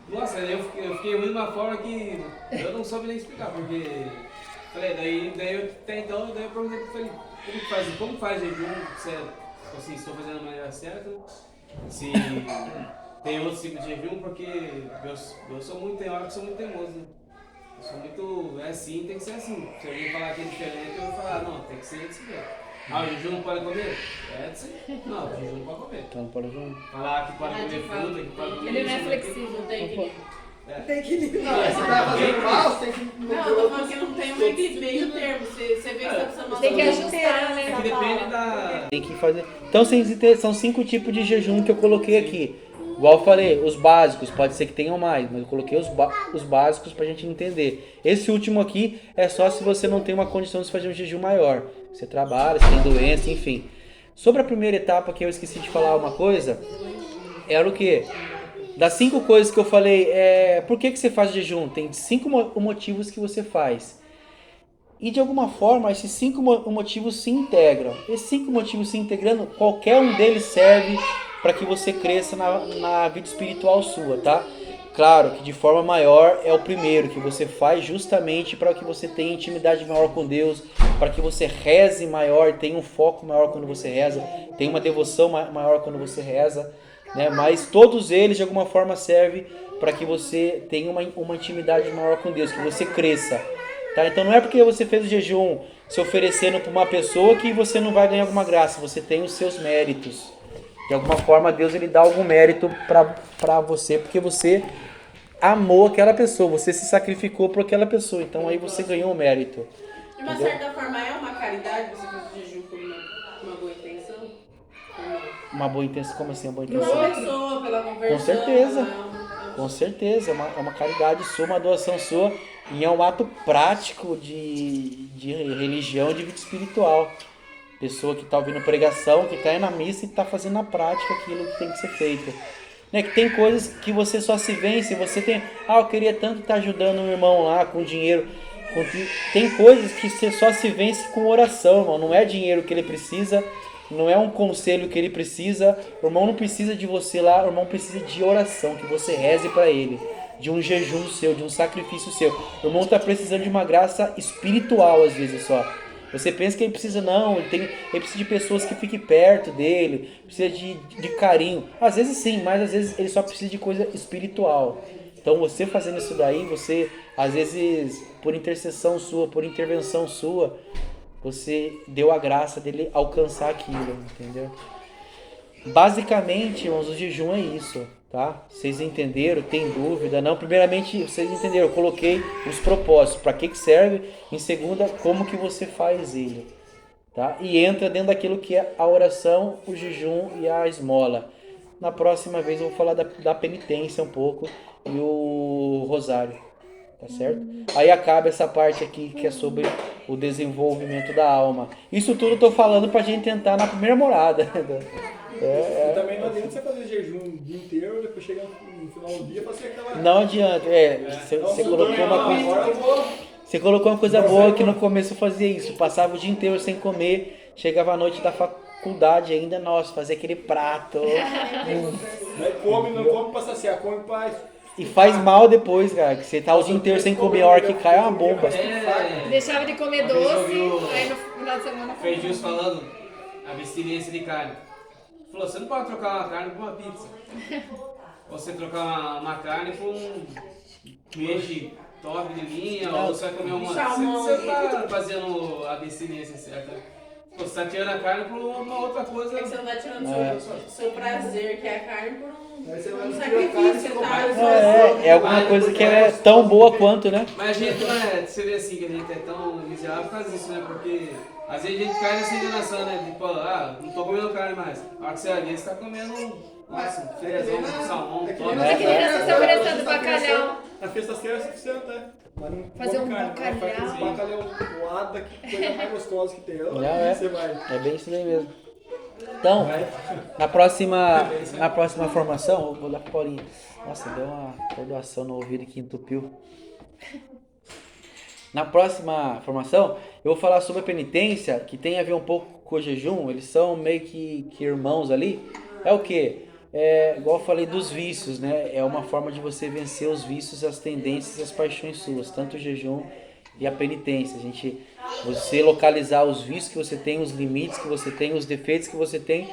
Nossa, eu fiquei ruim de uma forma que eu não soube nem explicar, porque... Falei, daí eu até então, daí eu perguntei, falei, como faz jejum, se estou fazendo da maneira certa, se... Tem outros tipos de jejum, porque eu sou muito, tem hora que sou muito teimoso, né? Eu sou muito, é assim, tem que ser assim. Se alguém falar que é diferente, eu vou falar, não, tem que ser desse jeito. Ah, o jejum não pode comer? É desse jeito. Não, o jejum não pode comer. Então não pode jejum. Falar que pode comer fruta, que pode comer... Ele não é flexível, Não tem equilíbrio. Tem equilíbrio. Não, você tá fazendo mal, você tem que... Não, eu tô falando que não tem um equilíbrio, meio termo. Você vê que tá precisando Tem que de ajustar, É né? que depende da... Tem que fazer. Então são 5 tipos de jejum que eu coloquei aqui. Igual eu falei, os básicos, pode ser que tenham mais, mas eu coloquei os básicos pra gente entender. Esse último aqui é só se você não tem uma condição de fazer um jejum maior. Você trabalha, você tem doença, enfim. Sobre a primeira etapa, que eu esqueci de falar uma coisa, era o quê? Das 5 coisas que eu falei, por que você faz jejum? Tem 5 motivos que você faz. E de alguma forma, esses 5 motivos se integram. Esses 5 motivos se integrando, qualquer um deles serve para que você cresça na vida espiritual sua, tá? Claro que de forma maior é o primeiro, que você faz justamente para que você tenha intimidade maior com Deus, para que você reze maior, tenha um foco maior quando você reza, tenha uma devoção maior quando você reza, né? Mas todos eles de alguma forma servem para que você tenha uma intimidade maior com Deus, que você cresça. Tá? Então não é porque você fez o jejum se oferecendo para uma pessoa que você não vai ganhar alguma graça, você tem os seus méritos. De alguma forma Deus ele dá algum mérito para você, porque você amou aquela pessoa, você se sacrificou por aquela pessoa, então aí você ganhou um mérito. De uma certa forma é uma caridade você fazer o jejum com uma boa intenção? Uma boa intenção, como assim uma boa Pela intenção? pessoa, pela conversão. Com certeza. Com certeza, é uma caridade sua, uma doação sua, e é um ato prático de religião, de vida espiritual. Pessoa que está ouvindo pregação, que está indo na missa e está fazendo na prática aquilo que tem que ser feito. Né? Que tem coisas que você só se vence, você tem... eu queria tanto estar ajudando um irmão lá com dinheiro. Tem coisas que você só se vence com oração, irmão. Não é dinheiro que ele precisa, não é um conselho que ele precisa. O irmão não precisa de você lá, o irmão precisa de oração, que você reze para ele. De um jejum seu, de um sacrifício seu. O irmão está precisando de uma graça espiritual às vezes só. Você pensa que ele precisa, não, ele precisa de pessoas que fiquem perto dele, precisa de carinho. Às vezes sim, mas às vezes ele só precisa de coisa espiritual. Então você fazendo isso daí, você, às vezes, por intercessão sua, por intervenção sua, você deu a graça dele alcançar aquilo, entendeu? Basicamente, irmãos, o jejum é isso. Tá? Vocês entenderam? Tem dúvida? Não? Primeiramente, vocês entenderam? Eu coloquei os propósitos. Para que serve? Em segunda, como que você faz ele? Tá? E entra dentro daquilo que é a oração, o jejum e a esmola. Na próxima vez eu vou falar da penitência um pouco e o rosário. Tá certo? Aí acaba essa parte aqui que é sobre o desenvolvimento da alma. Isso tudo eu tô falando pra gente entrar na primeira morada. E também não adianta você fazer jejum o dia inteiro, depois chegar no final do dia e fazer aquela... Não adianta, você colocou uma coisa... Você colocou uma coisa boa que no começo eu fazia isso. Passava o dia inteiro sem comer, chegava à noite da faculdade ainda, nossa, fazia aquele prato. Aí come, não come pra saciar, come pra... E faz mal depois, cara, que você tá o dia inteiro sem comer, a hora que cai é uma bomba. Deixava de comer doce, aí no final de semana... Fez Jus falando abstinência de carne. Falou, você não pode trocar uma carne por uma pizza. Ou você trocar uma carne por um peixe top de linha, ou você vai comer uma... Você tá fazendo a abstinência certa. Você tá tirando a carne por uma outra coisa. É que você não tá tirando o seu prazer, que é a carne, por um sacrifício, tá? É alguma coisa que é tão boa quanto, né? Mas a gente não é, você vê assim que a gente é tão miserável por causa disso, né? Porque às vezes a gente cai nessa enganação, né? Tipo, não tô comendo carne mais. A hora que você ali, você tá comendo, nossa, filezão, salmão, top. É que nem você tá oferecendo bacalhau. Na sexta-feira é suficiente, né? Fazer um bacalhau. Faz um bacalhauada, que coisa mais gostosa que tem. Você vai. É bem isso daí mesmo. Então, na próxima formação, eu vou dar pra Paulinha. Nossa, deu uma perdoação no ouvido que entupiu. Na próxima formação, eu vou falar sobre a penitência, que tem a ver um pouco com o jejum. Eles são meio que irmãos ali. É o quê? Igual eu falei dos vícios, né? É uma forma de você vencer os vícios, as tendências e as paixões suas. Tanto o jejum e a penitência. Você localizar os vícios que você tem, os limites que você tem, os defeitos que você tem,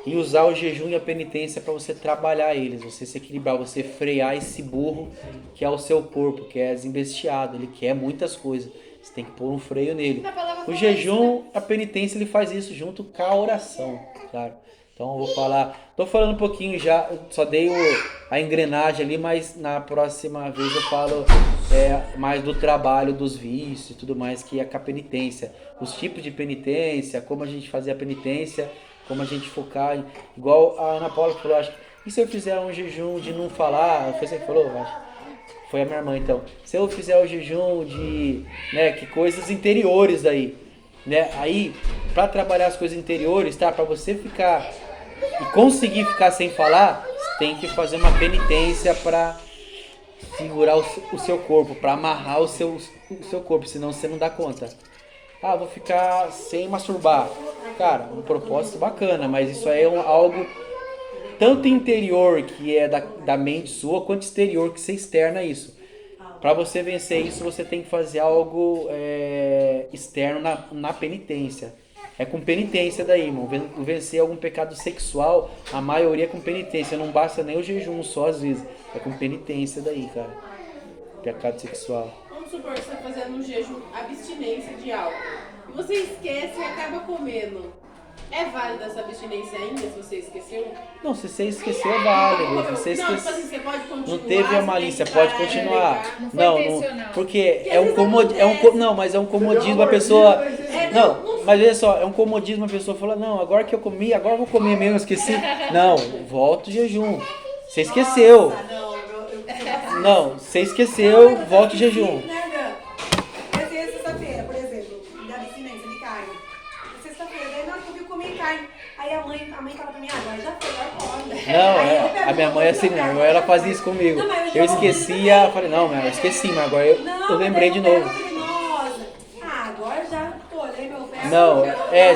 e usar o jejum e a penitência para você trabalhar eles, você se equilibrar, você frear esse burro que é o seu corpo, que é desembestiado, ele quer muitas coisas, você tem que pôr um freio nele. O jejum, a penitência, ele faz isso junto com a oração, claro. Então eu vou falar, tô falando um pouquinho já, só dei a engrenagem ali, mas na próxima vez eu falo mais do trabalho dos vícios e tudo mais, que é com a penitência. Os tipos de penitência, como a gente fazer a penitência, como a gente focar, igual a Ana Paula falou, acho que, e se eu fizer um jejum de não falar, foi você que falou, acho, foi a minha irmã então, se eu fizer o jejum de, né, que coisas interiores aí, né, aí, para trabalhar as coisas interiores, tá, para você ficar e conseguir ficar sem falar, você tem que fazer uma penitência para segurar o seu corpo, para amarrar o seu corpo, senão você não dá conta. Ah, vou ficar sem masturbar. Cara, um propósito bacana, mas isso aí é algo tanto interior, que é da mente sua, quanto exterior, que você externa isso. Para você vencer isso, você tem que fazer algo externo na penitência. É com penitência daí, irmão. Vencer algum pecado sexual, a maioria é com penitência. Não basta nem o jejum só, às vezes. É com penitência daí, cara. Pecado sexual. Vamos supor que você está fazendo um jejum, abstinência de algo. E você esquece e acaba comendo. É válida essa abstinência ainda, se você esqueceu? Não, se você esqueceu, é válido. Não, Você tipo assim, esqueceu. você pode continuar. Não teve a malícia, pode continuar. Não foi Não, intencional. porque Porque é às um vezes comodismo. acontece. Não, mas é um comodismo a pessoa. É, Não, mas olha só, é um comodismo a pessoa fala, não, agora que eu comi, agora eu vou comer mesmo, esqueci. Não, volta o jejum. Você esqueceu. Não, você esqueceu, volta o jejum. Essa é sexta-feira, por exemplo, da abstinência de carne. Sexta-feira, daí na hora que eu comi carne. Aí a mãe fala pra mim, agora já foi, agora come. Não, a minha mãe é assim, minha mãe ela fazia isso comigo. Eu esquecia, falei, não, eu esqueci, mas agora eu lembrei de novo. Nossa, agora já olhei meu pé. Não,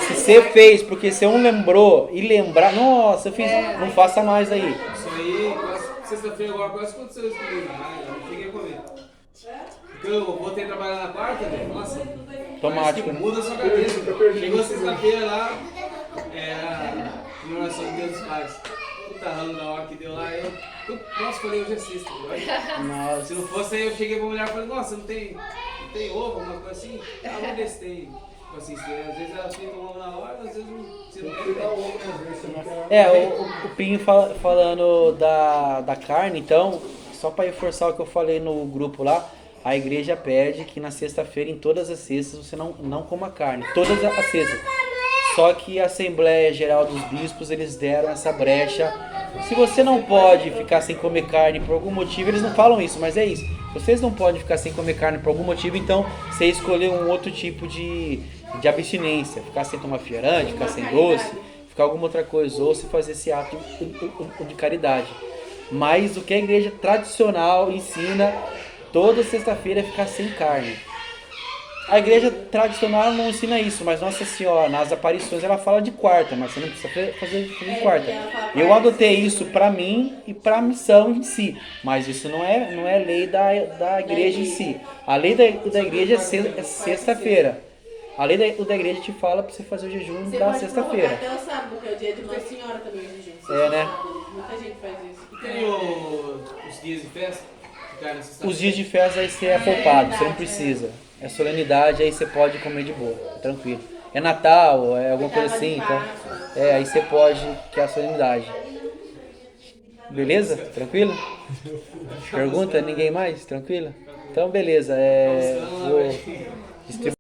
se você fez, porque se um lembrou e lembrar, nossa, eu fiz, não faça mais aí. Isso aí, sexta-feira agora quase aconteceu isso comigo. Eu não cheguei a comer. Porque eu voltei a trabalhar na quarta, velho. Nossa, Automático, parece que né? muda a sua cabeça. Chegou sexta-feira lá, comemoração de Deus dos Pais. Puta ramo da hora que deu lá, nossa, falei, hoje é sexta. Nossa. Se não fosse aí, eu cheguei pra mulher e falei, nossa, não tem ovo, alguma coisa assim? Ah, vou ver se tem. Tipo assim, às vezes ela frita um ovo na hora, às vezes você não tem. O Pinho falando da carne, então, só para reforçar o que eu falei no grupo lá, a igreja pede que na sexta-feira, em todas as sextas, você não coma carne. Todas as sextas. Só que a Assembleia Geral dos Bispos, eles deram essa brecha. Se você não pode ficar sem comer carne por algum motivo, eles não falam isso, mas é isso. Vocês não podem ficar sem comer carne por algum motivo, então você escolher um outro tipo de abstinência. Ficar sem tomar refrigerante, ficar sem doce, ficar alguma outra coisa, ou se fazer esse ato de caridade. Mas o que a igreja tradicional ensina, toda sexta-feira é ficar sem carne. A igreja tradicional não ensina isso, mas Nossa Senhora, nas aparições, ela fala de quarta, mas você não precisa fazer de quarta. Eu adotei isso para mim e para a missão em si, mas isso não é lei da igreja em si. A lei da igreja é sexta-feira. A lei da igreja te fala para você fazer o jejum Você da pode sexta-feira. prorrogar até o sábado, que é o dia de Nossa Senhora também, o jejum. Né? Muita gente faz isso. E tem os dias de festa? Ficar na sexta-feira? Os dias de festa aí você é poupado, você não precisa. É solenidade, aí você pode comer de boa, tranquilo. É Natal, é alguma coisa assim, então. Aí você pode, que é a solenidade. Beleza? Tranquilo? Pergunta? Ninguém mais? Tranquilo? Então beleza. Vou distribuir.